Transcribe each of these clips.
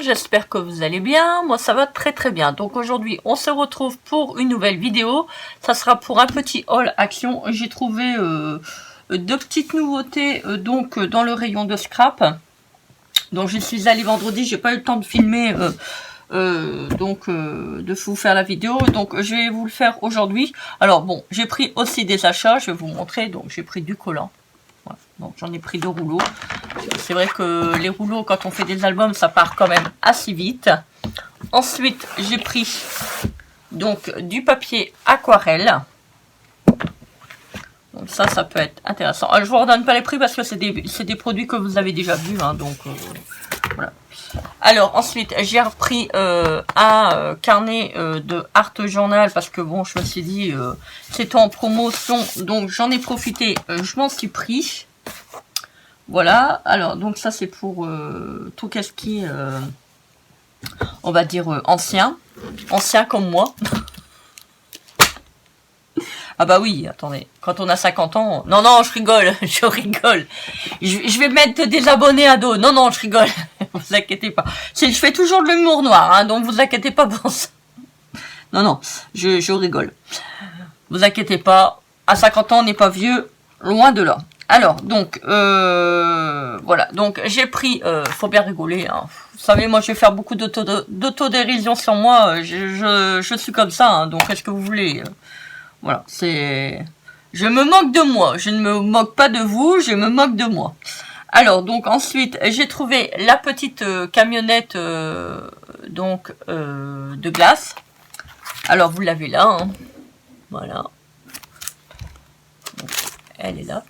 j'espère que vous allez bien, moi ça va très très bien. Donc aujourd'hui on se retrouve pour une nouvelle vidéo, ça sera pour un petit haul action. J'ai trouvé deux petites nouveautés donc dans le rayon de scrap. Donc je suis allée vendredi, j'ai pas eu le temps de filmer de vous faire la vidéo, donc je vais vous le faire aujourd'hui. Alors bon, j'ai pris aussi des achats, je vais vous montrer. Donc j'ai pris du collant. Voilà. Donc j'en ai pris 2 rouleaux. C'est vrai que les rouleaux, quand on fait des albums, ça part quand même assez vite. Ensuite, j'ai pris donc du papier aquarelle. Donc ça peut être intéressant. Alors, je vous redonne pas les prix parce que c'est des produits que vous avez déjà vus. Hein, donc voilà. Alors ensuite, j'ai repris un carnet de Art Journal parce que bon, je me suis dit c'était en promotion, donc j'en ai profité. Je m'en suis pris. Voilà. Alors donc ça c'est pour tout ce qui est on va dire ancien comme moi. Ah bah oui, attendez, quand on a 50 ans... Non, je rigole, je rigole. Je vais mettre des abonnés à dos. Non, je rigole. Vous inquiétez pas. Je fais toujours de l'humour noir, hein, donc vous inquiétez pas pour ça. Non, je rigole. Vous inquiétez pas. À 50 ans, on n'est pas vieux. Loin de là. Alors, donc, voilà. Donc, j'ai pris... faut bien rigoler, hein. Vous savez, moi, je vais faire beaucoup d'autodérision sur moi. Je suis comme ça, hein, donc est-ce que vous voulez... Voilà, c'est... Je me moque de moi. Je ne me moque pas de vous, je me moque de moi. Alors, donc, ensuite, j'ai trouvé la petite camionnette de glace. Alors, vous l'avez là. Hein. Voilà. Donc, elle est là.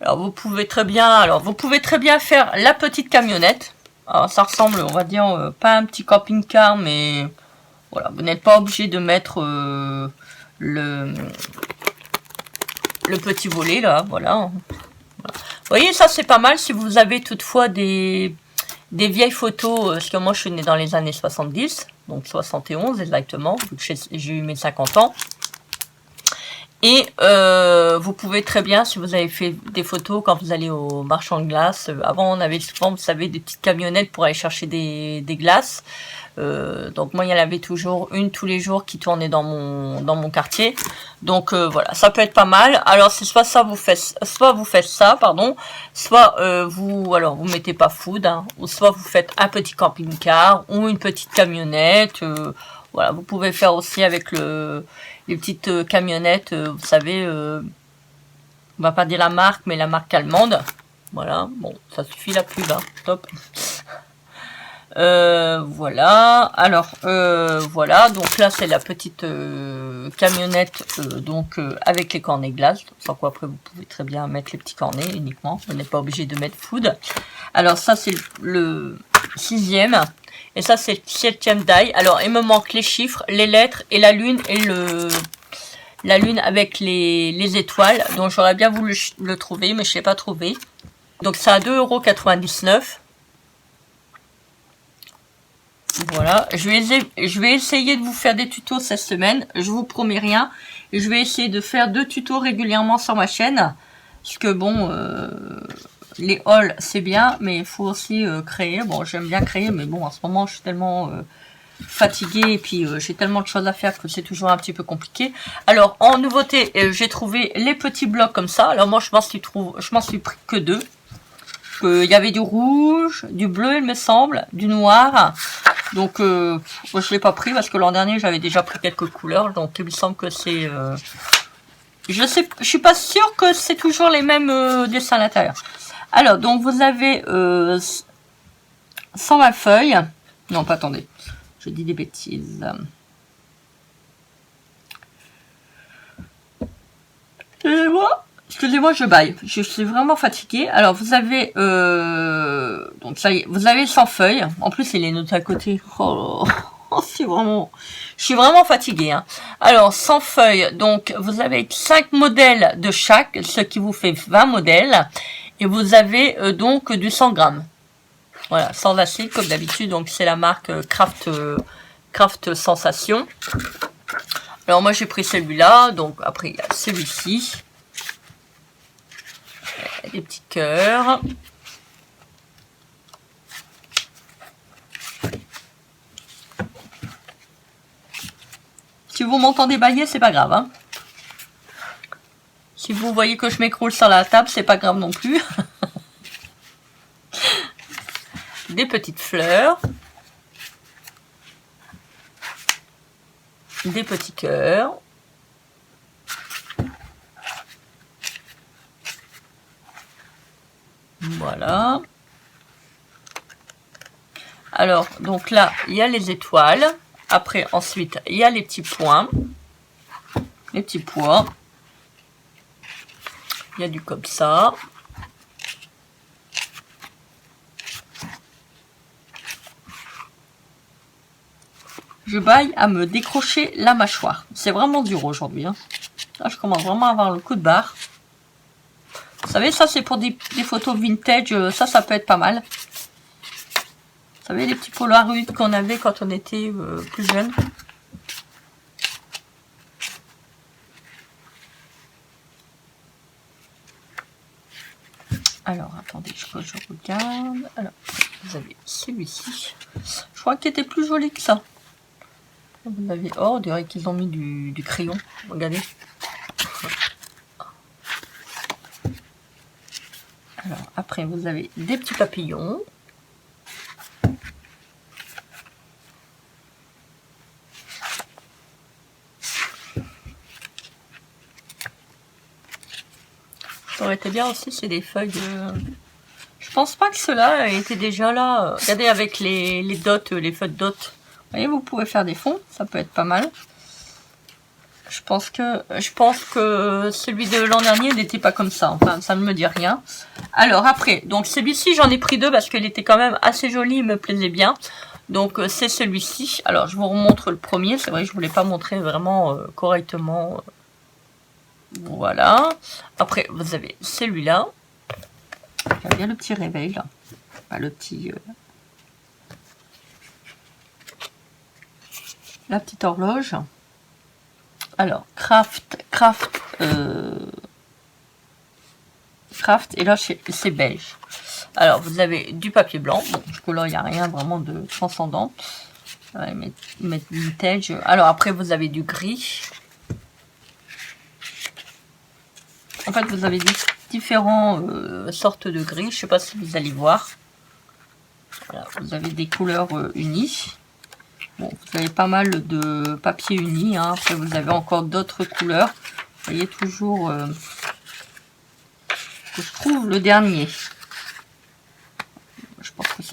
Alors, vous pouvez très bien faire la petite camionnette. Alors, ça ressemble, on va dire, pas à un petit camping-car, mais... Voilà, vous n'êtes pas obligé de mettre le petit volet là, voilà. Vous voyez, ça c'est pas mal si vous avez toutefois des vieilles photos, parce que moi je suis née dans les années 70, donc 71 exactement, vu que j'ai eu mes 50 ans. Et vous pouvez très bien, si vous avez fait des photos quand vous allez au marchand de glace, avant on avait souvent, vous savez, des petites camionnettes pour aller chercher des glaces. Donc moi il y en avait toujours une tous les jours qui tournait dans mon quartier. Donc voilà, ça peut être pas mal. Alors c'est soit vous faites ça, soit vous mettez pas food, hein, ou soit vous faites un petit camping-car ou une petite camionnette. Voilà, vous pouvez faire aussi avec les petites camionnettes, vous savez, on va pas dire la marque, mais la marque allemande. Voilà, bon, ça suffit la pub, hein, top. Voilà, alors voilà, donc là c'est la petite camionnette avec les cornets glace, sans quoi après vous pouvez très bien mettre les petits cornets uniquement, vous n'êtes pas obligé de mettre food. Alors ça c'est le 6e, et ça c'est le 7e die. Alors il me manque les chiffres, les lettres et la lune, et la lune avec les étoiles, donc j'aurais bien voulu le trouver, mais je ne sais pas trouver. Donc c'est à 2,99 €. Voilà, je vais essayer de vous faire des tutos cette semaine, je vous promets rien. Et je vais essayer de faire 2 tutos régulièrement sur ma chaîne. Parce que bon, les hauls c'est bien, mais il faut aussi créer. Bon, j'aime bien créer, mais bon, en ce moment je suis tellement fatiguée et puis j'ai tellement de choses à faire que c'est toujours un petit peu compliqué. Alors, en nouveauté, j'ai trouvé les petits blocs comme ça. Alors moi, je m'en suis pris que 2. Il y avait du rouge, du bleu, il me semble, du noir. Donc, moi, je l'ai pas pris parce que l'an dernier, j'avais déjà pris quelques couleurs. Donc, il me semble que c'est... je suis pas sûre que c'est toujours les mêmes dessins à l'intérieur. Alors, donc, vous avez 120 feuilles. Non, pas attendez. Je dis des bêtises. Et moi, excusez-moi, je baille. Je suis vraiment fatiguée. Alors, vous avez... donc, ça y est, vous avez 100 feuilles. En plus, il est noté à côté. Oh, je suis vraiment fatiguée. Hein. Alors, 100 feuilles. Donc, vous avez 5 modèles de chaque, ce qui vous fait 20 modèles. Et vous avez donc du 100 grammes. Voilà, sans acide, comme d'habitude. Donc, c'est la marque Craft Sensation. Alors, moi, j'ai pris celui-là. Donc, après, il y a celui-ci. Des petits cœurs. Si vous m'entendez bailler, c'est pas grave. Hein. Si vous voyez que je m'écroule sur la table, c'est pas grave non plus. Des petites fleurs. Des petits cœurs. Voilà. Alors, donc là, il y a les étoiles. Après, ensuite, il y a les petits points. Les petits pois. Il y a du comme ça. Je baille à me décrocher la mâchoire. C'est vraiment dur aujourd'hui. Hein. Là, je commence vraiment à avoir le coup de barre. Vous savez, ça, c'est pour des photos vintage. Ça peut être pas mal. Vous savez, les petits Polaroids qu'on avait quand on était plus jeune. Alors, attendez, je regarde. Alors, vous avez celui-ci. Je crois qu'il était plus joli que ça. Vous avez... Oh, on dirait qu'ils ont mis du crayon. Regardez. Alors, après, vous avez des petits papillons. Ça aurait été bien aussi, c'est des feuilles de... Je pense pas que ceux-là étaient déjà là. Regardez avec les dots, les feuilles de dots. Vous voyez, vous pouvez faire des fonds, ça peut être pas mal. Je pense que celui de l'an dernier n'était pas comme ça. Enfin, ça ne me dit rien. Alors après, donc celui-ci, j'en ai pris deux parce qu'il était quand même assez joli, il me plaisait bien. Donc c'est celui-ci. Alors je vous remontre le premier. C'est vrai que je voulais pas montrer vraiment correctement. Voilà. Après, vous avez celui-là. Il y a bien le petit réveil là. Enfin, le petit... la petite horloge. Alors, craft, et là c'est beige. Alors, vous avez du papier blanc. Bon, jusque là, il n'y a rien vraiment de transcendant. Mettre vintage. Alors, après, vous avez du gris. En fait, vous avez différentes sortes de gris. Je ne sais pas si vous allez voir. Voilà, vous avez des couleurs unies. Bon, vous avez pas mal de papier uni. Hein. Après, vous avez encore d'autres couleurs. Vous voyez toujours que je trouve le dernier. Je pense que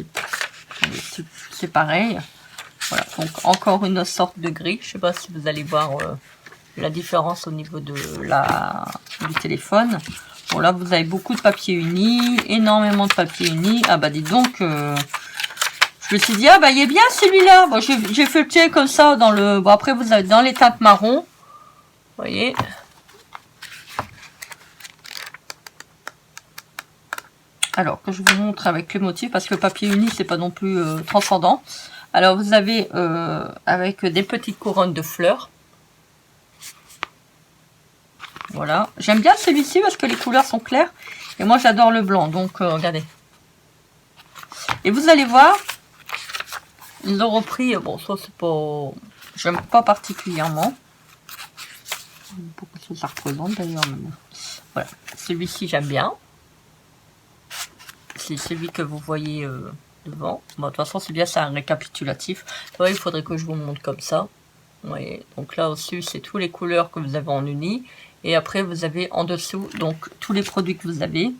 c'est pareil. Voilà, donc encore une autre sorte de gris. Je ne sais pas si vous allez voir la différence au niveau de du téléphone. Bon, là, vous avez beaucoup de papier uni, énormément de papier uni. Ah bah, dis donc... je me suis dit, ah bah il est bien celui-là. Bon, j'ai fait le tien comme ça dans le... Bon, après, vous avez dans les teintes marron. Vous voyez. Alors, que je vous montre avec le motif, parce que le papier uni, c'est pas non plus transcendant. Alors, vous avez avec des petites couronnes de fleurs. Voilà. J'aime bien celui-ci parce que les couleurs sont claires. Et moi, j'adore le blanc. Donc, regardez. Et vous allez voir... Ils ont repris, bon ça c'est pas, j'aime pas particulièrement. Pourquoi ça représente d'ailleurs. Voilà, celui-ci j'aime bien. C'est celui que vous voyez devant. Bon, de toute façon c'est bien, c'est un récapitulatif. Ouais, il faudrait que je vous montre comme ça. Ouais, donc là au-dessus c'est toutes les couleurs que vous avez en uni. Et après vous avez en dessous donc tous les produits que vous avez.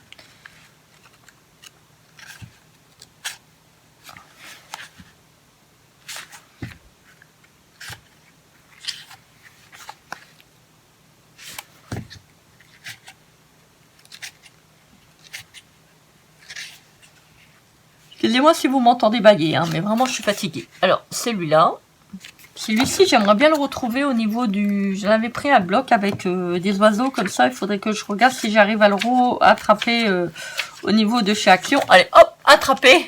Excusez-moi si vous m'entendez bailler, hein, mais vraiment je suis fatiguée. Alors, celui-là. Celui-ci, j'aimerais bien le retrouver au niveau du... Je l'avais pris un bloc avec des oiseaux comme ça. Il faudrait que je regarde si j'arrive à le attraper au niveau de chez Action. Allez, hop, attraper.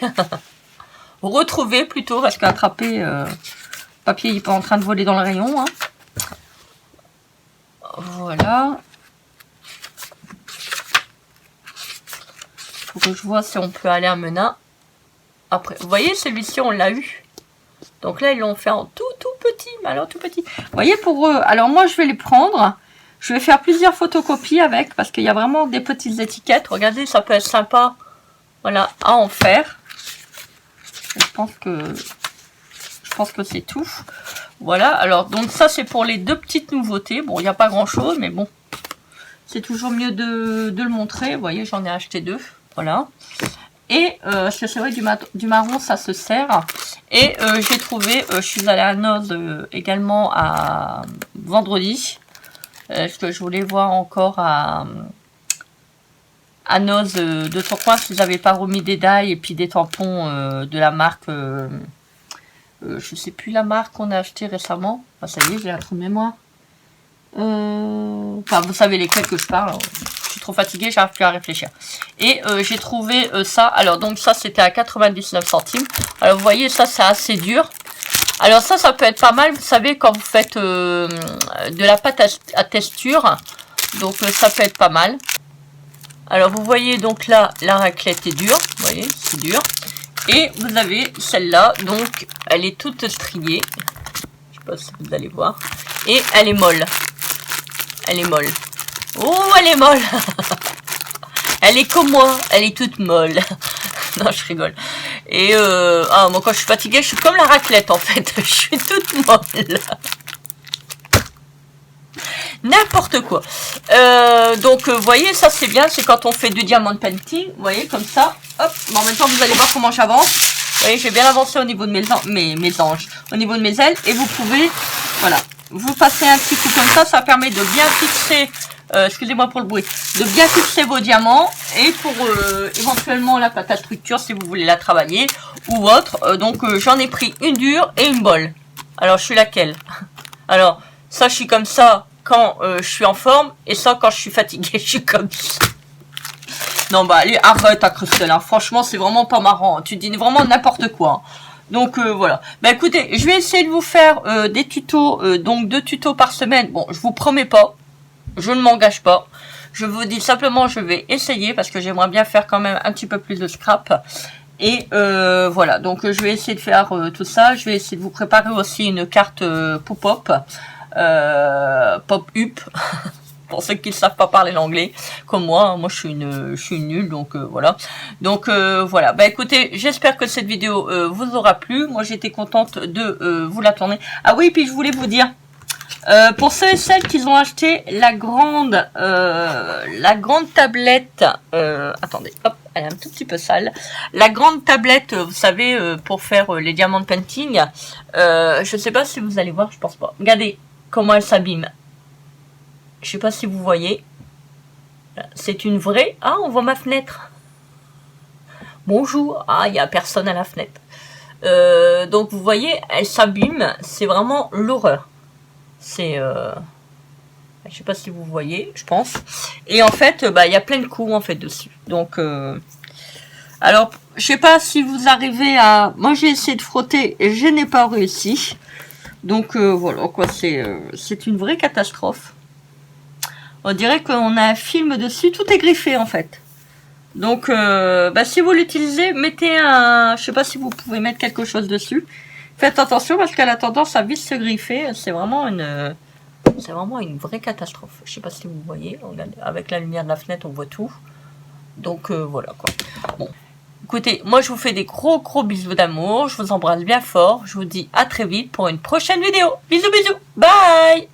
Retrouver plutôt, parce qu'attraper, papier, il n'est pas en train de voler dans le rayon. Hein. Voilà. Faut que je vois si on peut aller à Menin. Après, vous voyez, celui-ci, on l'a eu. Donc là, ils l'ont fait en tout petit, mais alors tout petit. Vous voyez, pour eux, alors moi, je vais les prendre. Je vais faire plusieurs photocopies avec, parce qu'il y a vraiment des petites étiquettes. Regardez, ça peut être sympa, voilà, à en faire. Je pense que c'est tout. Voilà, alors, donc ça, c'est pour les deux petites nouveautés. Bon, il n'y a pas grand-chose, mais bon, c'est toujours mieux de le montrer. Vous voyez, j'en ai acheté 2, voilà. Et c'est vrai, du marron, ça se sert. Et j'ai trouvé, je suis allée à Noz également à vendredi. Ce que je voulais voir encore à Noz de Tourcoing, s'ils n'avaient pas remis des dailles et puis des tampons de la marque, je sais plus la marque qu'on a acheté récemment. Ah, ça y est, j'ai un trou de mémoire. Enfin, vous savez lesquels que je parle. Je suis trop fatiguée, j'arrive plus à réfléchir. Et j'ai trouvé ça. Alors, donc ça, c'était à 99 centimes. Alors, vous voyez, ça, c'est assez dur. Alors, ça peut être pas mal, vous savez, quand vous faites de la pâte à texture. Donc, ça peut être pas mal. Alors, vous voyez, donc là, la raclette est dure. Vous voyez, c'est dur. Et vous avez celle-là. Donc, elle est toute striée. Je sais pas si vous allez voir. Et elle est molle. Elle est molle. Oh, elle est molle. Elle est comme moi. Elle est toute molle. Non, je rigole. Et moi, quand je suis fatiguée, je suis comme la raclette, en fait. Je suis toute molle. N'importe quoi. Donc, vous voyez, ça, c'est bien. C'est quand on fait du diamond painting. Vous voyez, comme ça. Hop. Mais en même temps, vous allez voir comment j'avance. Vous voyez, j'ai bien avancé au niveau de mes anges. Au niveau de mes ailes. Et vous pouvez, voilà. Vous passez un petit coup comme ça permet de bien fixer, excusez-moi pour le bruit, de bien fixer vos diamants et pour éventuellement la pâte à structure si vous voulez la travailler ou autre. Donc j'en ai pris une dure et une molle. Alors je suis laquelle? Alors ça je suis comme ça quand je suis en forme et ça quand je suis fatiguée je suis comme ça. Non bah allez arrête à Christelle, hein. Franchement c'est vraiment pas marrant, tu dis vraiment n'importe quoi. Donc voilà. Bah écoutez, je vais essayer de vous faire des tutos, donc 2 tutos par semaine. Bon, je vous promets pas, je ne m'engage pas. Je vous dis simplement, je vais essayer parce que j'aimerais bien faire quand même un petit peu plus de scrap. Et voilà, donc je vais essayer de faire tout ça. Je vais essayer de vous préparer aussi une carte pop-up, pop-up. Pour ceux qui ne savent pas parler l'anglais, comme moi, moi je suis nulle, donc voilà. Donc voilà, bah écoutez, j'espère que cette vidéo vous aura plu. Moi j'étais contente de vous la tourner. Ah oui, puis je voulais vous dire, pour ceux et celles qui ont acheté la grande tablette, attendez, hop, elle est un tout petit peu sale. La grande tablette, vous savez, pour faire les diamants painting, je sais pas si vous allez voir, je pense pas. Regardez comment elle s'abîme. Je sais pas si vous voyez. C'est une vraie... Ah, on voit ma fenêtre. Bonjour. Ah, il n'y a personne à la fenêtre. Donc, vous voyez, elle s'abîme. C'est vraiment l'horreur. C'est... Je sais pas si vous voyez, je pense. Et en fait, bah, il y a plein de coups, en fait, dessus. Donc... Alors, je sais pas si vous arrivez à... Moi, j'ai essayé de frotter et je n'ai pas réussi. Donc, voilà, quoi. C'est une vraie catastrophe. On dirait qu'on a un film dessus, tout est griffé en fait. Donc, bah, si vous l'utilisez, mettez un... Je sais pas si vous pouvez mettre quelque chose dessus. Faites attention parce qu'elle a tendance à vite se griffer. C'est vraiment une vraie catastrophe. Je sais pas si vous voyez. Regardez, avec la lumière de la fenêtre, on voit tout. Donc, voilà quoi. Bon. Écoutez, moi je vous fais des gros bisous d'amour. Je vous embrasse bien fort. Je vous dis à très vite pour une prochaine vidéo. Bisous, bisous. Bye!